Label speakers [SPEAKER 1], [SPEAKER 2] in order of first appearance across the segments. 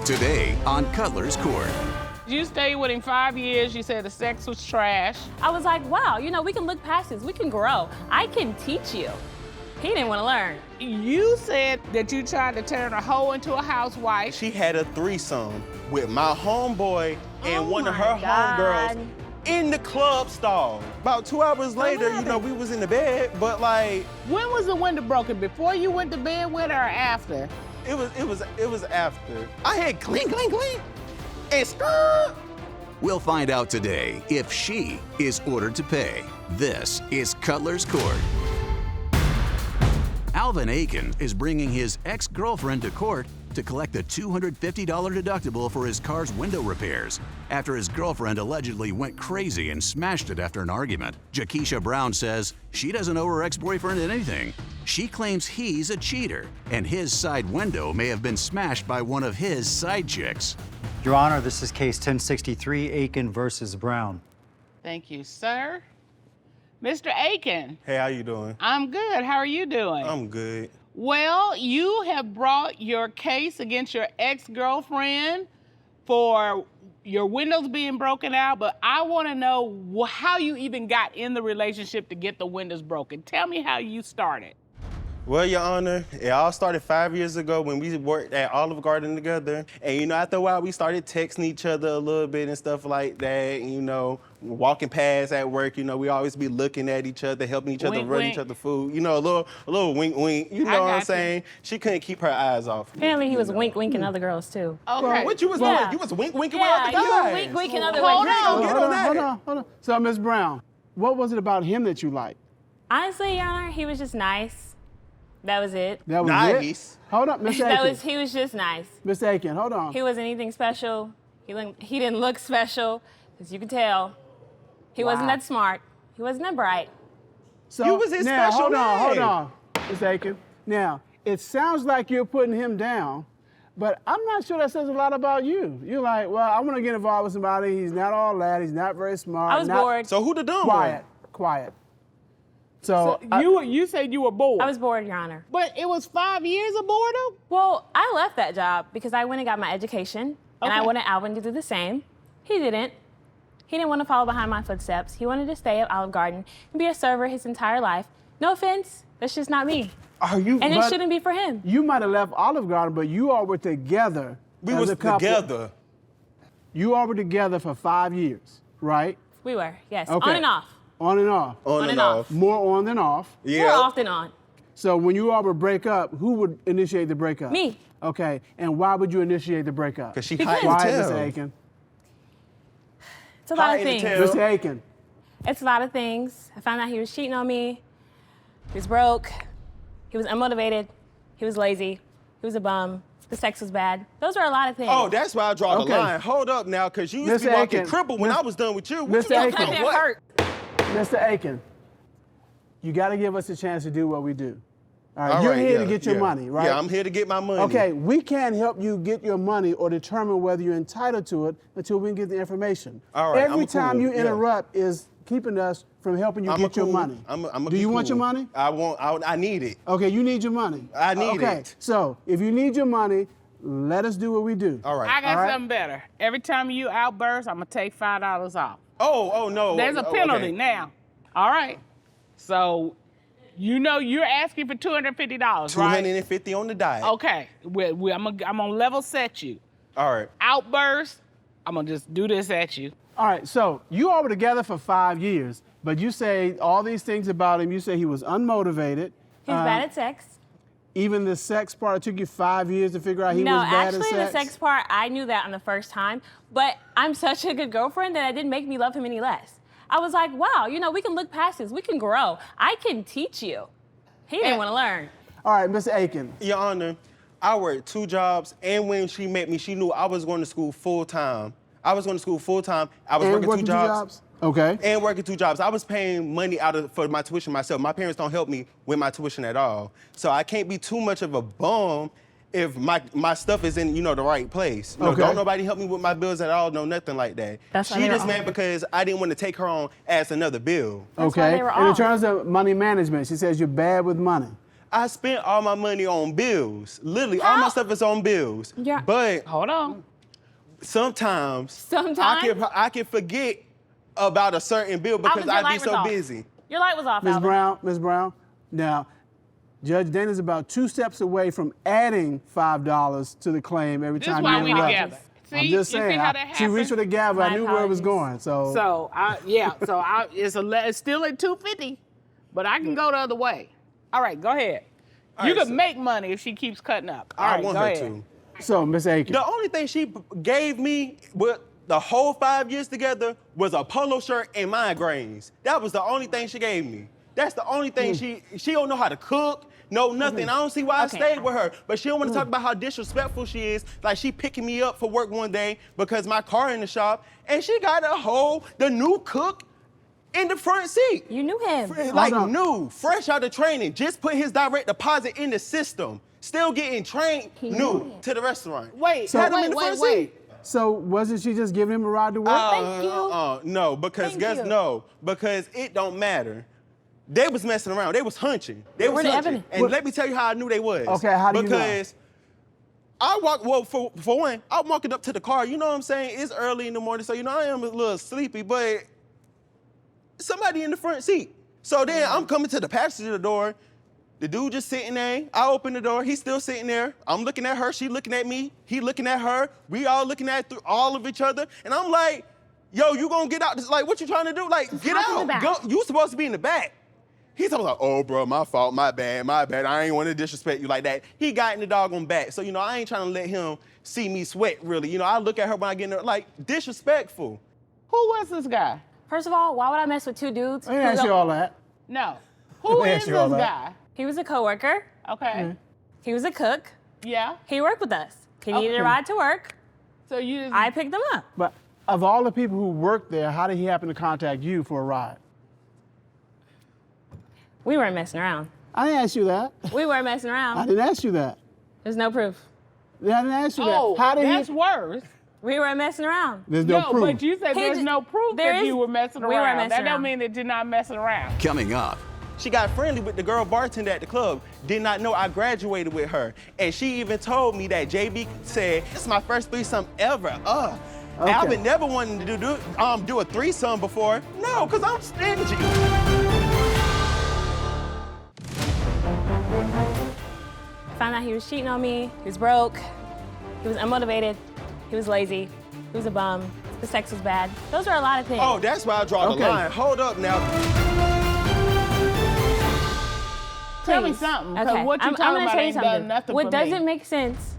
[SPEAKER 1] Today on Cutler's Court.
[SPEAKER 2] You stayed with him 5 years. You said the sex was trash.
[SPEAKER 3] I was like, wow, we can look past this. We can grow. I can teach you. He didn't want to learn.
[SPEAKER 2] You said that you tried to turn a hoe into a housewife.
[SPEAKER 4] She had a threesome with my homeboy and one of her homegirls in the club stall. About 2 hours later, we was in the bed, but like.
[SPEAKER 2] When was the window broken? Before you went to bed with her or after?
[SPEAKER 4] It was after. I had clink, clink, clink, and skirt.
[SPEAKER 1] We'll find out today if she is ordered to pay. This is Cutler's Court. Alvin Aiken is bringing his ex-girlfriend to court to collect a $250 deductible for his car's window repairs after his girlfriend allegedly went crazy and smashed it after an argument. Jaquisha Brown says she doesn't owe her ex-boyfriend anything. She claims he's a cheater, and his side window may have been smashed by one of his side chicks.
[SPEAKER 5] Your Honor, this is case 1063, Aiken versus Brown.
[SPEAKER 2] Thank you, sir. Mr. Aiken.
[SPEAKER 4] Hey, how you doing?
[SPEAKER 2] I'm good. How are you doing?
[SPEAKER 4] I'm good.
[SPEAKER 2] Well, you have brought your case against your ex-girlfriend for your windows being broken out, but I want to know how you even got in the relationship to get the windows broken. Tell me how you started.
[SPEAKER 4] Well, Your Honor, it all started 5 years ago when we worked at Olive Garden together. And, after a while, we started texting each other a little bit and stuff like that. And, walking past at work, we always be looking at each other, helping each other, run each other food. A little wink, wink. You know what I'm saying? She couldn't keep her eyes off me.
[SPEAKER 3] Apparently he was winking other girls too.
[SPEAKER 2] Okay.
[SPEAKER 4] What you was doing? You was winking with other guys.
[SPEAKER 3] Yeah, you were winking other
[SPEAKER 2] Hold
[SPEAKER 3] women.
[SPEAKER 6] Hold on. So, Ms. Brown, what was it about him that you liked?
[SPEAKER 3] Honestly, Your Honor, he was just nice. That was it.
[SPEAKER 6] That was
[SPEAKER 4] nice.
[SPEAKER 6] It? Hold up, Mr. Aiken.
[SPEAKER 3] He was just nice.
[SPEAKER 6] Mr. Aiken, hold on.
[SPEAKER 3] He wasn't anything special. He didn't look special, as you can tell. He wasn't that smart. He wasn't that bright.
[SPEAKER 6] So,
[SPEAKER 4] you was his
[SPEAKER 6] now,
[SPEAKER 4] special
[SPEAKER 6] hold on, Mr. Aiken. Now, it sounds like you're putting him down, but I'm not sure that says a lot about you. You're like, well, I want to get involved with somebody. He's not all that. He's not very smart.
[SPEAKER 3] I was bored.
[SPEAKER 4] So who the dumb one?
[SPEAKER 6] Quiet. So
[SPEAKER 2] you said you were bored.
[SPEAKER 3] I was bored, Your Honor.
[SPEAKER 2] But it was 5 years of boredom?
[SPEAKER 3] Well, I left that job because I went and got my education, and I wanted Alvin to do the same. He didn't. He didn't want to follow behind my footsteps. He wanted to stay at Olive Garden and be a server his entire life. No offense, that's just not me. And it shouldn't be for him.
[SPEAKER 6] You might have left Olive Garden, but you all were together.
[SPEAKER 4] We was together.
[SPEAKER 6] You all were together for 5 years, right?
[SPEAKER 3] We were, yes.
[SPEAKER 6] Okay.
[SPEAKER 3] On and off.
[SPEAKER 6] On and off.
[SPEAKER 4] On and off.
[SPEAKER 6] More on than off.
[SPEAKER 4] Yeah.
[SPEAKER 3] More off than on.
[SPEAKER 6] So when you all would break up, who would initiate the breakup?
[SPEAKER 3] Me.
[SPEAKER 6] Okay, and why would you initiate the breakup?
[SPEAKER 4] Because she hiding
[SPEAKER 6] Why,
[SPEAKER 4] tail.
[SPEAKER 6] Mr. Aiken?
[SPEAKER 3] It's a lot of things.
[SPEAKER 6] Mr. Aiken.
[SPEAKER 3] It's a lot of things. I found out he was cheating on me. He was broke. He was unmotivated. He was lazy. He was a bum. The sex was bad. Those are a lot of things.
[SPEAKER 4] Oh, that's why I draw the line. Hold up now, because you used to be walking crippled when I was done with you.
[SPEAKER 6] Mr. Aiken.
[SPEAKER 3] It hurt.
[SPEAKER 6] Mr. Aiken, you got to give us a chance to do what we do. All right, you're here to get your money, right?
[SPEAKER 4] Yeah, I'm here to get my money.
[SPEAKER 6] Okay, we can't help you get your money or determine whether you're entitled to it until we can get the information.
[SPEAKER 4] All right,
[SPEAKER 6] Every time you interrupt is keeping us from helping you get your money. Do you want your money?
[SPEAKER 4] I need it.
[SPEAKER 6] Okay, you need your money.
[SPEAKER 4] I need
[SPEAKER 6] Okay,
[SPEAKER 4] it.
[SPEAKER 6] so if you need your money, let us do what we do.
[SPEAKER 4] All right.
[SPEAKER 2] I got something better. Every time you outburst, I'm going to take $5 off.
[SPEAKER 4] Oh, no.
[SPEAKER 2] There's a penalty now. All right. So, you're asking for $250, right?
[SPEAKER 4] $250 on the diet.
[SPEAKER 2] Okay. I'm going to level set you.
[SPEAKER 4] All right.
[SPEAKER 2] Outburst, I'm going to just do this at you.
[SPEAKER 6] All right, so you all were together for 5 years, but you say all these things about him. You say he was unmotivated.
[SPEAKER 3] He's bad at sex.
[SPEAKER 6] Even the sex part, it took you 5 years to figure out he was bad at sex?
[SPEAKER 3] No, actually, the sex part, I knew that on the first time, but I'm such a good girlfriend that it didn't make me love him any less. I was like, wow, we can look past this. We can grow. I can teach you. He didn't want to learn.
[SPEAKER 6] All right, Mr. Aiken.
[SPEAKER 4] Your Honor, I worked 2 jobs, and when she met me, she knew I was going to school full-time. I was working 2 jobs.
[SPEAKER 6] Okay.
[SPEAKER 4] And working 2 jobs. I was paying money for my tuition myself. My parents don't help me with my tuition at all. So I can't be too much of a bum if my stuff is in, the right place. Don't nobody help me with my bills at all, no nothing like that. She just mad because I didn't want to take her on as another bill.
[SPEAKER 6] Okay. And in terms of money management, she says you're bad with money.
[SPEAKER 4] I spent all my money on bills. Literally, all my stuff is on bills.
[SPEAKER 3] Yeah.
[SPEAKER 4] But
[SPEAKER 2] Hold on.
[SPEAKER 4] sometimes
[SPEAKER 3] Sometimes?
[SPEAKER 4] I can forget about a certain bill because
[SPEAKER 3] your
[SPEAKER 4] I be
[SPEAKER 3] light was
[SPEAKER 4] so
[SPEAKER 3] off.
[SPEAKER 4] busy.
[SPEAKER 3] Your light was off,
[SPEAKER 6] Ms.
[SPEAKER 3] Alvin.
[SPEAKER 6] Ms. Brown, now, Judge Dana's about 2 steps away from adding $5 to the claim every
[SPEAKER 2] This is
[SPEAKER 6] time
[SPEAKER 2] why
[SPEAKER 6] you
[SPEAKER 2] we
[SPEAKER 6] interrupt.
[SPEAKER 2] together. See,
[SPEAKER 6] I'm just
[SPEAKER 2] you see
[SPEAKER 6] saying,
[SPEAKER 2] how that
[SPEAKER 6] she reached for the gavel. I
[SPEAKER 3] My
[SPEAKER 6] knew where it was
[SPEAKER 3] apologies.
[SPEAKER 6] going, so.
[SPEAKER 2] It's still at 250, but I can go the other way. All right, go ahead.
[SPEAKER 4] All
[SPEAKER 2] You
[SPEAKER 4] right,
[SPEAKER 2] could
[SPEAKER 4] so-
[SPEAKER 2] make money if she keeps cutting up. All
[SPEAKER 4] I
[SPEAKER 2] right,
[SPEAKER 4] want
[SPEAKER 2] go
[SPEAKER 4] her
[SPEAKER 2] ahead.
[SPEAKER 4] to.
[SPEAKER 6] So, Miss Aiken.
[SPEAKER 4] The only thing she gave me with the whole 5 years together was a polo shirt and migraines. That was the only thing she gave me. That's the only thing she don't know how to cook, no nothing. I don't see why I stayed with her. But she don't want to talk about how disrespectful she is. Like she picking me up for work one day because my car in the shop, and she got the new cook in the front seat.
[SPEAKER 3] You knew him.
[SPEAKER 4] Like
[SPEAKER 6] Hold on.
[SPEAKER 4] new, fresh out of training, just put his direct deposit in the system. Still getting trained new to the restaurant.
[SPEAKER 2] Wait,
[SPEAKER 4] Had him in the front seat.
[SPEAKER 6] So, wasn't she just giving him a ride to work?
[SPEAKER 3] Thank you.
[SPEAKER 4] No, because
[SPEAKER 3] Thank you.
[SPEAKER 4] because it don't matter. They was messing around. They was hunching. They was
[SPEAKER 3] Where the
[SPEAKER 4] hunching.
[SPEAKER 3] evidence?
[SPEAKER 4] And let me tell you how I knew they was.
[SPEAKER 6] Okay, how do you know?
[SPEAKER 4] Because I walk, well, for one, I'm walking up to the car. You know what I'm saying? It's early in the morning, so you know I am a little sleepy, but somebody in the front seat. So then I'm coming to the passenger door. The dude just sitting there. I open the door. He's still sitting there. I'm looking at her. She looking at me. He looking at her. We all looking at through all of each other. And I'm like, yo, you gonna get out? This, like, what you trying to do? Like, get
[SPEAKER 3] hop in the
[SPEAKER 4] out.
[SPEAKER 3] back.
[SPEAKER 4] Go. You supposed to be in the back. He's talking like, oh, bro, my fault, my bad. I ain't want to disrespect you like that. He got in the doggone back. So, you know, I ain't trying to let him see me sweat, really. You know, I look at her when I get in there, like, disrespectful.
[SPEAKER 2] Who was this guy?
[SPEAKER 3] First of all, why would I mess with two dudes?
[SPEAKER 6] I didn't ask you all that.
[SPEAKER 2] No. Who
[SPEAKER 6] Let me
[SPEAKER 2] is
[SPEAKER 6] ask
[SPEAKER 2] this
[SPEAKER 6] you all that.
[SPEAKER 2] guy?
[SPEAKER 3] He was a coworker.
[SPEAKER 2] Okay.
[SPEAKER 3] He was a cook.
[SPEAKER 2] Yeah.
[SPEAKER 3] He worked with us. He needed
[SPEAKER 6] Okay.
[SPEAKER 3] a ride to work.
[SPEAKER 2] So you just,
[SPEAKER 3] I picked him up.
[SPEAKER 6] But of all the people who worked there, how did he happen to contact you for a ride?
[SPEAKER 3] We weren't messing around.
[SPEAKER 6] I didn't ask you that.
[SPEAKER 3] We weren't messing
[SPEAKER 6] I
[SPEAKER 3] around.
[SPEAKER 6] didn't ask you that.
[SPEAKER 3] There's no proof.
[SPEAKER 6] I didn't ask you
[SPEAKER 2] oh,
[SPEAKER 6] that. How did
[SPEAKER 2] that's
[SPEAKER 6] he?
[SPEAKER 2] worse.
[SPEAKER 3] We weren't messing around.
[SPEAKER 6] There's no proof.
[SPEAKER 2] but you said
[SPEAKER 3] He
[SPEAKER 2] there's
[SPEAKER 3] ju-
[SPEAKER 2] no proof
[SPEAKER 3] there
[SPEAKER 2] that
[SPEAKER 3] is-
[SPEAKER 2] you were messing
[SPEAKER 3] we weren't
[SPEAKER 2] around.
[SPEAKER 3] messing
[SPEAKER 2] That don't
[SPEAKER 3] around.
[SPEAKER 2] mean that you're not messing around.
[SPEAKER 1] Coming up,
[SPEAKER 4] She got friendly with the girl bartender at the club. Did not know I graduated with her. And she even told me that JB said, this is my first threesome ever.
[SPEAKER 6] Okay.
[SPEAKER 4] Alvin never wanted to do a threesome before. No, because I'm stingy.
[SPEAKER 3] Found out he was cheating on me. He was broke. He was unmotivated. He was lazy. He was a bum. The sex was bad. Those were a lot of things.
[SPEAKER 4] Oh, that's why I draw
[SPEAKER 6] Okay.
[SPEAKER 4] the line. Hold up now.
[SPEAKER 2] Tell me
[SPEAKER 3] Please.
[SPEAKER 2] something, because
[SPEAKER 3] Okay.
[SPEAKER 2] what you're
[SPEAKER 3] I'm
[SPEAKER 2] talking
[SPEAKER 3] gonna
[SPEAKER 2] about
[SPEAKER 3] tell you
[SPEAKER 2] ain't
[SPEAKER 3] something.
[SPEAKER 2] done nothing
[SPEAKER 3] What
[SPEAKER 2] for
[SPEAKER 3] doesn't
[SPEAKER 2] me.
[SPEAKER 3] make sense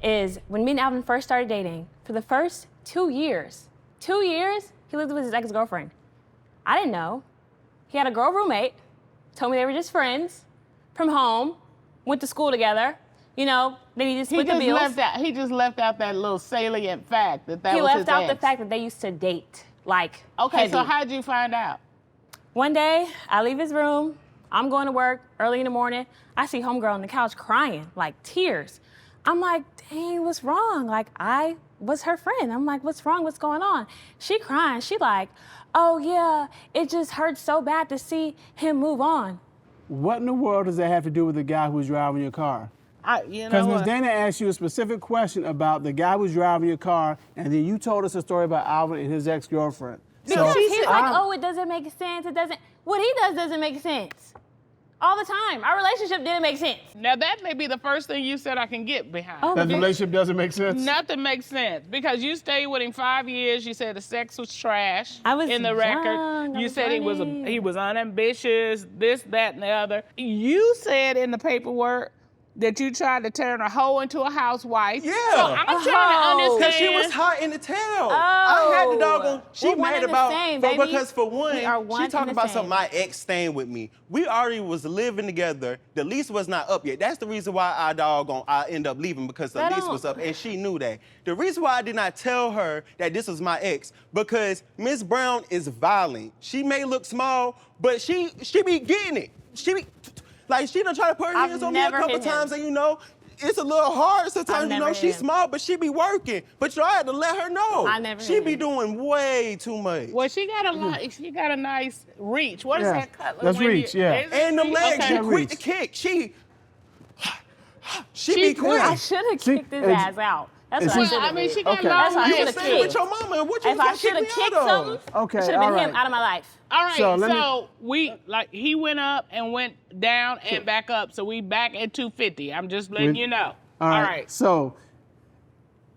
[SPEAKER 3] is when me and Alvin first started dating, for the first 2 years, he lived with his ex-girlfriend. I didn't know. He had a girl roommate, told me they were just friends, from home, went to school together. You know, they needed to
[SPEAKER 2] He
[SPEAKER 3] split the
[SPEAKER 2] just
[SPEAKER 3] bills.
[SPEAKER 2] he just left out that little salient fact that
[SPEAKER 3] He
[SPEAKER 2] was
[SPEAKER 3] left
[SPEAKER 2] his
[SPEAKER 3] out the
[SPEAKER 2] ex.
[SPEAKER 3] fact that they used to date, like,
[SPEAKER 2] Okay, so
[SPEAKER 3] heavy.
[SPEAKER 2] how'd you find out?
[SPEAKER 3] One day, I leave his room. I'm going to work early in the morning. I see homegirl on the couch crying, like tears. I'm like, dang, what's wrong? Like, I was her friend. I'm like, what's wrong? What's going on? She crying. She like, oh yeah, it just hurts so bad to see him move on.
[SPEAKER 6] What in the world does that have to do with the guy who was driving your car?
[SPEAKER 2] You know
[SPEAKER 6] Because Ms.
[SPEAKER 2] what?
[SPEAKER 6] Dana asked you a specific question about the guy who was driving your car, and then you told us a story about Alvin and his ex-girlfriend.
[SPEAKER 3] Because he's like,
[SPEAKER 6] I'm-
[SPEAKER 3] oh, it doesn't make sense. It doesn't. What he does doesn't make sense. All the time. Our relationship didn't make sense.
[SPEAKER 2] Now that may be the first thing you said I can get behind.
[SPEAKER 3] Oh,
[SPEAKER 6] that the relationship doesn't make sense?
[SPEAKER 2] Nothing makes sense because you stayed with him 5 years. You said the sex was trash.
[SPEAKER 3] I was
[SPEAKER 2] in the
[SPEAKER 3] young,
[SPEAKER 2] record.
[SPEAKER 3] I
[SPEAKER 2] You
[SPEAKER 3] was
[SPEAKER 2] said
[SPEAKER 3] learning.
[SPEAKER 2] he was unambitious. This, that, and the other. You said in the paperwork that you tried to turn a hoe into a housewife.
[SPEAKER 4] Yeah.
[SPEAKER 2] So I'm trying to
[SPEAKER 3] Oh.
[SPEAKER 2] understand.
[SPEAKER 4] Because she was hot in the tail. I had the doggone. She
[SPEAKER 3] We're one
[SPEAKER 4] mad
[SPEAKER 3] and the
[SPEAKER 4] about
[SPEAKER 3] same,
[SPEAKER 4] but
[SPEAKER 3] baby.
[SPEAKER 4] because for one,
[SPEAKER 3] We are one
[SPEAKER 4] she
[SPEAKER 3] and
[SPEAKER 4] talking
[SPEAKER 3] the
[SPEAKER 4] about
[SPEAKER 3] same.
[SPEAKER 4] something my ex staying with me. We already was living together. The lease was not up yet. That's the reason why I end up leaving because the
[SPEAKER 3] That
[SPEAKER 4] lease
[SPEAKER 3] don't-
[SPEAKER 4] was up and she knew that. The reason why I did not tell her that this was my ex because Miss Brown is violent. She may look small, but she be getting it. She be like she done try to put her
[SPEAKER 3] I've
[SPEAKER 4] hands on me a
[SPEAKER 3] never
[SPEAKER 4] couple
[SPEAKER 3] hit him.
[SPEAKER 4] times and you know. It's a little hard sometimes, you
[SPEAKER 3] never
[SPEAKER 4] know,
[SPEAKER 3] hit
[SPEAKER 4] she's
[SPEAKER 3] him.
[SPEAKER 4] small, but she be working. But y'all had to let her know.
[SPEAKER 3] I never
[SPEAKER 4] She
[SPEAKER 3] hit
[SPEAKER 4] be
[SPEAKER 3] him.
[SPEAKER 4] doing way too much.
[SPEAKER 2] Well, she got a nice reach. What is
[SPEAKER 6] Yeah.
[SPEAKER 2] that?
[SPEAKER 6] That's reach, yeah.
[SPEAKER 4] And them legs,
[SPEAKER 2] Okay.
[SPEAKER 4] she
[SPEAKER 6] Yeah,
[SPEAKER 4] quick
[SPEAKER 6] reach.
[SPEAKER 4] to kick. She She be quick.
[SPEAKER 3] I should have kicked his
[SPEAKER 6] it's-
[SPEAKER 3] ass out. That's
[SPEAKER 6] it's-
[SPEAKER 3] what I
[SPEAKER 2] Well,
[SPEAKER 3] should
[SPEAKER 2] I
[SPEAKER 3] have
[SPEAKER 2] mean,
[SPEAKER 3] did.
[SPEAKER 2] she got
[SPEAKER 6] Okay.
[SPEAKER 3] That's what I
[SPEAKER 2] long
[SPEAKER 3] should
[SPEAKER 2] legs.
[SPEAKER 3] have
[SPEAKER 4] Stay with
[SPEAKER 3] kicked.
[SPEAKER 4] your mama and what you
[SPEAKER 3] If I
[SPEAKER 4] gonna
[SPEAKER 3] should have
[SPEAKER 4] kick me
[SPEAKER 3] kicked
[SPEAKER 4] out of?
[SPEAKER 3] something,
[SPEAKER 6] Okay,
[SPEAKER 3] should have been
[SPEAKER 6] all
[SPEAKER 3] him
[SPEAKER 6] right.
[SPEAKER 3] out of my life.
[SPEAKER 2] All right,
[SPEAKER 6] So
[SPEAKER 2] so,
[SPEAKER 6] let me-
[SPEAKER 2] he went up and went down and back up, so we back at 250. I'm just letting you know.
[SPEAKER 6] All right. So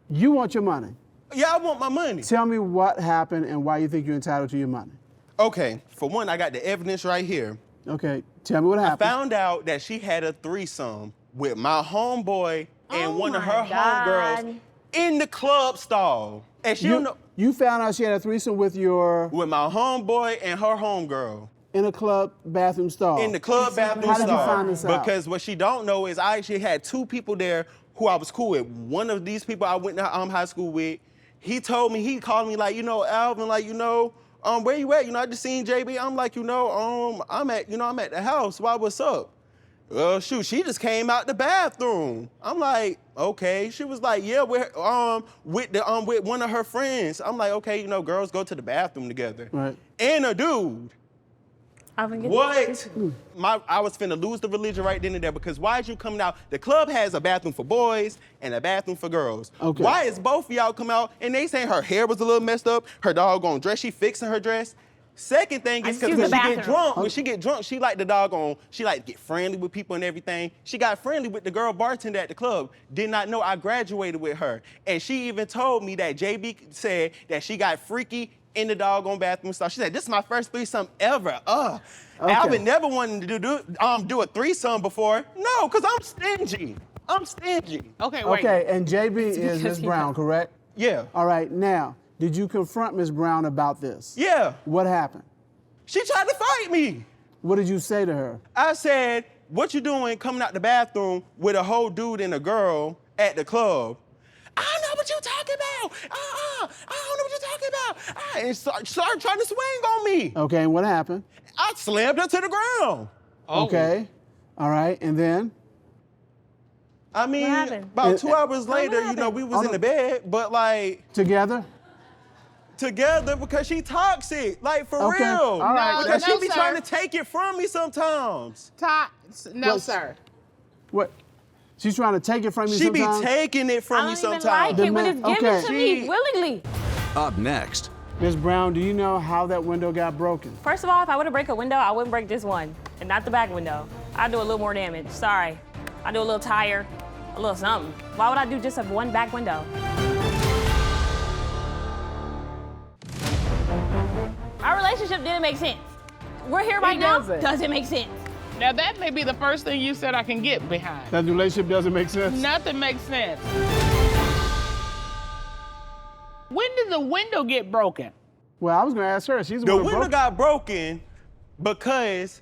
[SPEAKER 6] you want your money.
[SPEAKER 4] Yeah, I want my money.
[SPEAKER 6] Tell me what happened and why you think you're entitled to your money.
[SPEAKER 4] Okay, for one, I got the evidence right here.
[SPEAKER 6] Okay, tell me what happened.
[SPEAKER 4] Found out that she had a threesome with my homeboy and
[SPEAKER 3] Oh
[SPEAKER 4] one of
[SPEAKER 3] my
[SPEAKER 4] her
[SPEAKER 3] God.
[SPEAKER 4] homegirls in the club stall. And she don't know,
[SPEAKER 6] You found out she had a threesome with your
[SPEAKER 4] with my homeboy and her homegirl.
[SPEAKER 6] in a club bathroom stall.
[SPEAKER 4] In the club bathroom
[SPEAKER 6] How did you
[SPEAKER 4] stall.
[SPEAKER 6] find this out?
[SPEAKER 4] Because what she don't know is I actually had two people there who I was cool with. One of these people I went to high school with, he told me, he called me like, Alvin, like, where you at? I just seen JB. I'm like, I'm at the house. Why, what's up? Well, shoot, she just came out the bathroom. I'm like, okay. She was like, yeah, with one of her friends. I'm like, okay, girls go to the bathroom together.
[SPEAKER 6] Right.
[SPEAKER 4] And a dude.
[SPEAKER 3] Alvin, get
[SPEAKER 4] What? I was finna lose the religion right then and there because why is you coming out? The club has a bathroom for boys and a bathroom for girls.
[SPEAKER 6] Okay.
[SPEAKER 4] Why is both of y'all come out and they saying her hair was a little messed up, her doggone dress, she fixing her dress? Second thing is
[SPEAKER 3] I
[SPEAKER 4] because
[SPEAKER 3] just
[SPEAKER 4] when
[SPEAKER 3] use the
[SPEAKER 4] she get
[SPEAKER 3] bathroom.
[SPEAKER 4] drunk, she like to get friendly with people and everything. She got friendly with the girl bartender at the club. Did not know I graduated with her. And she even told me that JB said that she got freaky in the doggone bathroom stall. She said, this is my first threesome ever.
[SPEAKER 6] Okay.
[SPEAKER 4] Alvin never wanted to do a threesome before. No, because I'm stingy.
[SPEAKER 2] Okay, wait.
[SPEAKER 6] Okay, and JB is
[SPEAKER 3] because
[SPEAKER 6] Miss
[SPEAKER 3] he-
[SPEAKER 6] Brown, correct?
[SPEAKER 4] Yeah.
[SPEAKER 6] All right, now, did you confront Miss Brown about this?
[SPEAKER 4] Yeah.
[SPEAKER 6] What happened?
[SPEAKER 4] She tried to fight me.
[SPEAKER 6] What did you say to her?
[SPEAKER 4] I said, what you doing coming out the bathroom with a whole dude and a girl at the club? I don't know what you talking about. I don't know what you talking about. And started trying to swing on me.
[SPEAKER 6] Okay, and what happened?
[SPEAKER 4] I slammed her to the ground.
[SPEAKER 6] Okay, all right, and then?
[SPEAKER 4] I mean,
[SPEAKER 3] happened?
[SPEAKER 4] about 2 hours later,
[SPEAKER 3] happened?
[SPEAKER 4] we was in the bed, but like
[SPEAKER 6] Together?
[SPEAKER 4] together because she toxic, like for
[SPEAKER 6] Okay,
[SPEAKER 4] real.
[SPEAKER 6] all right.
[SPEAKER 2] No,
[SPEAKER 4] Because she be
[SPEAKER 2] sir.
[SPEAKER 4] trying to take it from me sometimes.
[SPEAKER 2] No,
[SPEAKER 6] Well,
[SPEAKER 2] sir.
[SPEAKER 6] What? She's trying to take it from you
[SPEAKER 4] She be
[SPEAKER 6] sometimes?
[SPEAKER 4] taking it
[SPEAKER 3] I
[SPEAKER 4] from me
[SPEAKER 3] don't even
[SPEAKER 4] sometimes.
[SPEAKER 3] like it when
[SPEAKER 6] The
[SPEAKER 3] it's
[SPEAKER 6] man-
[SPEAKER 3] given
[SPEAKER 6] okay.
[SPEAKER 3] to me willingly.
[SPEAKER 1] Up next,
[SPEAKER 6] Miss Brown, do you know how that window got broken?
[SPEAKER 3] First of all, if I would have break a window, I wouldn't break this one, and not the back window. I'd do a little more damage. Sorry. I'd do a little tire, a little something. Why would I do just one back window? Our relationship didn't make sense. We're here right now. Doesn't make sense.
[SPEAKER 2] Now, that may be the first thing you said I can get behind.
[SPEAKER 6] That relationship doesn't make sense?
[SPEAKER 2] Nothing makes sense. When did the window get broken?
[SPEAKER 6] Well, I was gonna ask her. She's the
[SPEAKER 4] The
[SPEAKER 6] one who
[SPEAKER 4] window
[SPEAKER 6] broke it.
[SPEAKER 4] got broken because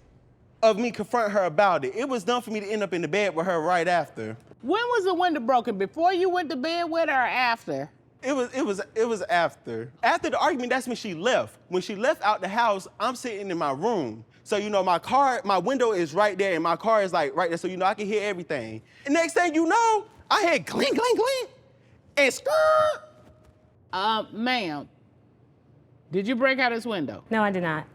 [SPEAKER 4] of me confronting her about it. It was done for me to end up in the bed with her right after.
[SPEAKER 2] When was the window broken? Before you went to bed with her or after?
[SPEAKER 4] It was after. After the argument, that's when she left. When she left out the house, I'm sitting in my room. So, my window is right there, and my car is like right there, so I can hear everything. And next thing you know, I heard clink, clink, clink, and skirt.
[SPEAKER 2] Ma'am, did you break out his window?
[SPEAKER 3] No, I did not.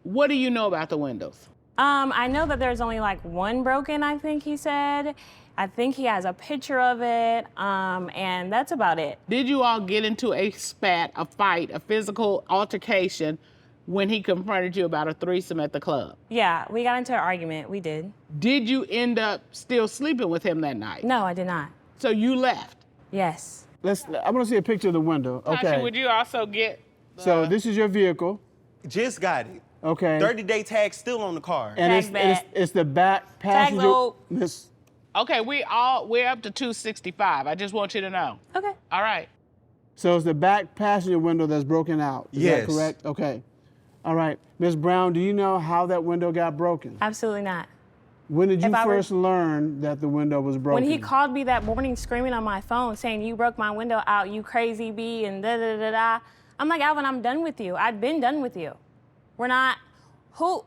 [SPEAKER 2] What do you know about the windows?
[SPEAKER 3] I know that there's only like one broken, I think he said. I think he has a picture of it, and that's about it.
[SPEAKER 2] Did you all get into a spat, a fight, a physical altercation when he confronted you about a threesome at the club?
[SPEAKER 3] Yeah, we got into an argument. We did.
[SPEAKER 2] Did you end up still sleeping with him that night?
[SPEAKER 3] No, I did not.
[SPEAKER 2] So you left.
[SPEAKER 3] Yes.
[SPEAKER 6] I want to see a picture of the window. Okay.
[SPEAKER 2] Tasha, would you also get...
[SPEAKER 6] So this is your vehicle.
[SPEAKER 4] Just got it.
[SPEAKER 6] Okay.
[SPEAKER 4] 30-day tag still on the car.
[SPEAKER 6] And
[SPEAKER 3] Tag back.
[SPEAKER 6] it's the back passenger.
[SPEAKER 3] load.
[SPEAKER 6] Miss.
[SPEAKER 2] Okay, we're up to 265. I just want you to know.
[SPEAKER 3] Okay.
[SPEAKER 2] All right.
[SPEAKER 6] So it's the back passenger window that's broken out. Is
[SPEAKER 4] Yes.
[SPEAKER 6] that correct? Okay. All right. Miss Brown, do you know how that window got broken?
[SPEAKER 3] Absolutely not.
[SPEAKER 6] When did you
[SPEAKER 3] If I were-
[SPEAKER 6] first learn that the window was broken?
[SPEAKER 3] When he called me that morning screaming on my phone saying, you broke my window out, you crazy bee, and da-da-da-da, I'm like, Alvin, I'm done with you. I've been done with you. We're not,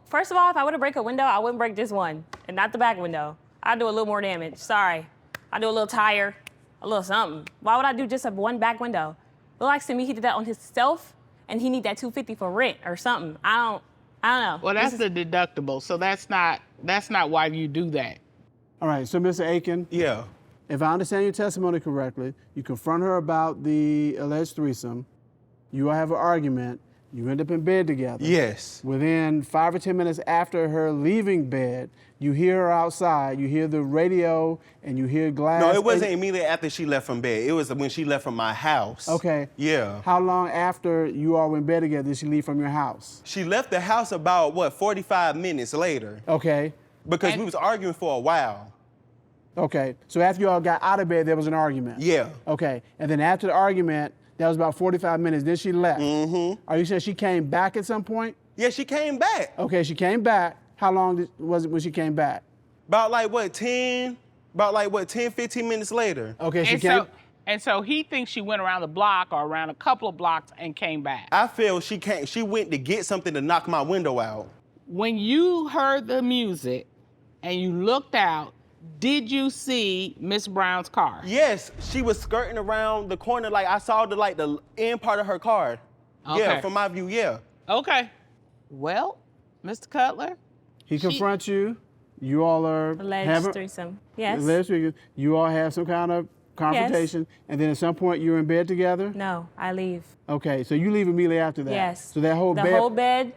[SPEAKER 3] first of all, if I would have break a window, I wouldn't break this one, and not the back window. I'd do a little more damage. Sorry. I'd do a little tire, a little something. Why would I do just one back window? It looks to me he did that on himself, and he need that $250 for rent or something. I don't know.
[SPEAKER 2] Well, that's the deductible, so that's not why you do that.
[SPEAKER 6] All right, so Mr. Aiken,
[SPEAKER 4] Yeah.
[SPEAKER 6] if I understand your testimony correctly, you confront her about the alleged threesome. You all have an argument. You end up in bed together.
[SPEAKER 4] Yes.
[SPEAKER 6] Within 5 or 10 minutes after her leaving bed, you hear her outside. You hear the radio and you hear glass.
[SPEAKER 4] No, it wasn't immediately after she left from bed. It was when she left from my house.
[SPEAKER 6] Okay.
[SPEAKER 4] Yeah.
[SPEAKER 6] How long after you all went in bed together did she leave from your house?
[SPEAKER 4] She left the house about, 45 minutes later.
[SPEAKER 6] Okay.
[SPEAKER 4] Because we was arguing for a while.
[SPEAKER 6] Okay. So after you all got out of bed, there was an argument?
[SPEAKER 4] Yeah.
[SPEAKER 6] Okay. And then after the argument, that was about 45 minutes. Then she left.
[SPEAKER 4] Mm-hmm.
[SPEAKER 6] Are you saying she came back at some point?
[SPEAKER 4] Yeah, she came back.
[SPEAKER 6] Okay, she came back. How long was it when she came back?
[SPEAKER 4] About 10, 15 minutes later.
[SPEAKER 6] Okay, she
[SPEAKER 2] And
[SPEAKER 6] came.
[SPEAKER 2] so he thinks she went around the block or around a couple of blocks and came back.
[SPEAKER 4] I feel she went to get something to knock my window out.
[SPEAKER 2] When you heard the music and you looked out, did you see Miss Brown's car?
[SPEAKER 4] Yes, she was skirting around the corner. Like I saw the end part of her car.
[SPEAKER 2] Okay.
[SPEAKER 4] Yeah, from my view, yeah.
[SPEAKER 2] Okay. Well, Mr. Cutler,
[SPEAKER 6] He confronts you. You all are
[SPEAKER 3] Alleged threesome. Yes.
[SPEAKER 6] Alleged threesome. You all have some kind of confrontation, and then at some point you're in bed together.
[SPEAKER 3] No, I leave.
[SPEAKER 6] Okay, so you leave immediately after that.
[SPEAKER 3] Yes.
[SPEAKER 6] So that whole
[SPEAKER 3] the
[SPEAKER 6] bed.
[SPEAKER 3] whole bed,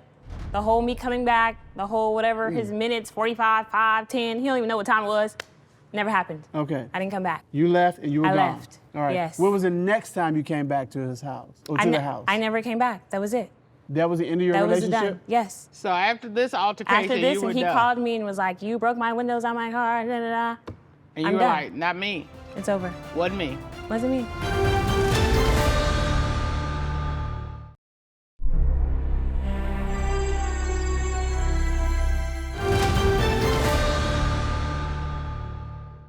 [SPEAKER 3] the whole me coming back, the whole whatever, his minutes, 45, 5, 10, he don't even know what time it was. Never happened.
[SPEAKER 6] Okay.
[SPEAKER 3] I didn't come back.
[SPEAKER 6] You left and you were
[SPEAKER 3] I
[SPEAKER 6] gone.
[SPEAKER 3] left.
[SPEAKER 6] All right.
[SPEAKER 3] Yes.
[SPEAKER 6] When was the next time you came back to his house or to the house?
[SPEAKER 3] I never came back. That was it.
[SPEAKER 6] That was the end of your
[SPEAKER 3] That was
[SPEAKER 6] relationship?
[SPEAKER 3] done. Yes.
[SPEAKER 2] so after this altercation,
[SPEAKER 3] After this,
[SPEAKER 2] you were
[SPEAKER 3] and he
[SPEAKER 2] done.
[SPEAKER 3] called me and was like, "You broke my windows on my car." Da, da, da.
[SPEAKER 2] and you
[SPEAKER 3] I'm
[SPEAKER 2] were
[SPEAKER 3] done.
[SPEAKER 2] like, not me.
[SPEAKER 3] It's over.
[SPEAKER 2] Wasn't me.
[SPEAKER 3] Wasn't me.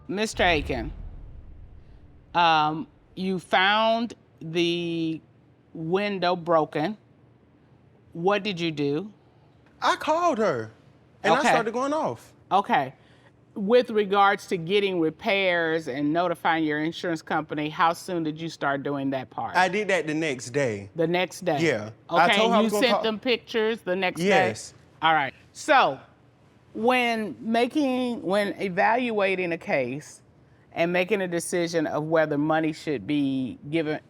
[SPEAKER 2] Mr. Aiken, you found the window broken. What did you do?
[SPEAKER 4] I called her, and
[SPEAKER 2] Okay.
[SPEAKER 4] I started going off.
[SPEAKER 2] Okay. With regards to getting repairs and notifying your insurance company, how soon did you start doing that part?
[SPEAKER 4] I did that the next day.
[SPEAKER 2] The next day?
[SPEAKER 4] Yeah.
[SPEAKER 2] Okay,
[SPEAKER 4] I told her I
[SPEAKER 2] you
[SPEAKER 4] was gonna
[SPEAKER 2] sent
[SPEAKER 4] call-
[SPEAKER 2] them pictures the next day?
[SPEAKER 4] Yes.
[SPEAKER 2] All right. So, when evaluating a case and making a decision of whether money should be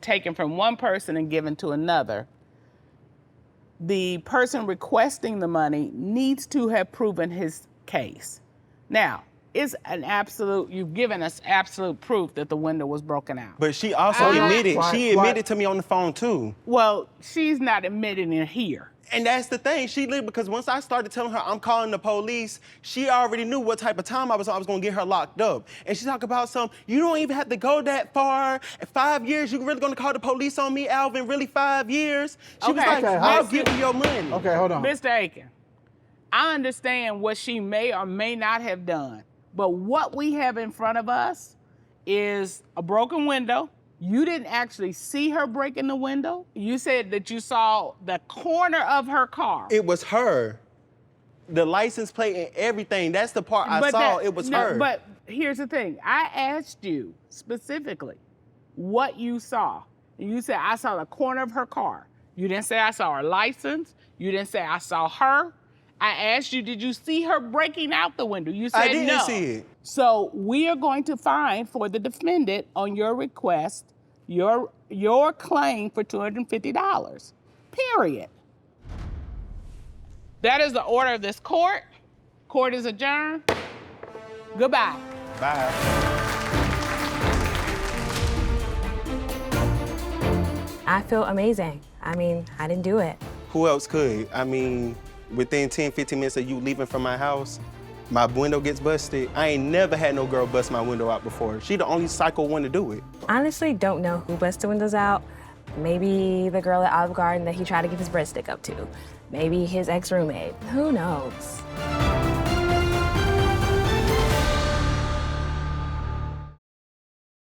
[SPEAKER 2] taken from one person and given to another, the person requesting the money needs to have proven his case. Now, it's an absolute, you've given us absolute proof that the window was broken out.
[SPEAKER 4] But she also admitted, she admitted to me on the phone too.
[SPEAKER 2] Well, she's not admitting it here.
[SPEAKER 4] And that's the thing, because once I started telling her I'm calling the police, she already knew what type of time I was gonna get her locked up. And she talked about you don't even have to go that far. 5 years, you really gonna call the police on me, Alvin? Really 5 years? She was like,
[SPEAKER 2] Okay,
[SPEAKER 4] I'll give you your money.
[SPEAKER 6] Okay, hold on.
[SPEAKER 2] Mr. Aiken, I understand what she may or may not have done, but what we have in front of us is a broken window. You didn't actually see her breaking the window. You said that you saw the corner of her car.
[SPEAKER 4] It was her. The license plate and everything, that's the part I saw, it was her.
[SPEAKER 2] But here's the thing. I asked you specifically what you saw. And you said, I saw the corner of her car. You didn't say I saw her license. You didn't say I saw her. I asked you, did you see her breaking out the window? You said no.
[SPEAKER 4] I didn't see it.
[SPEAKER 2] So we are going to fine for the defendant on your request, your claim for $250, period. That is the order of this court. Court is adjourned. Goodbye.
[SPEAKER 4] Bye.
[SPEAKER 3] I feel amazing. I mean, I didn't do it.
[SPEAKER 4] Who else could? I mean, within 10, 15 minutes of you leaving from my house, my window gets busted. I ain't never had no girl bust my window out before. She the only psycho one to do it.
[SPEAKER 3] Honestly, don't know who busted windows out. Maybe the girl at Olive Garden that he tried to give his breadstick up to. Maybe his ex-roommate. Who knows?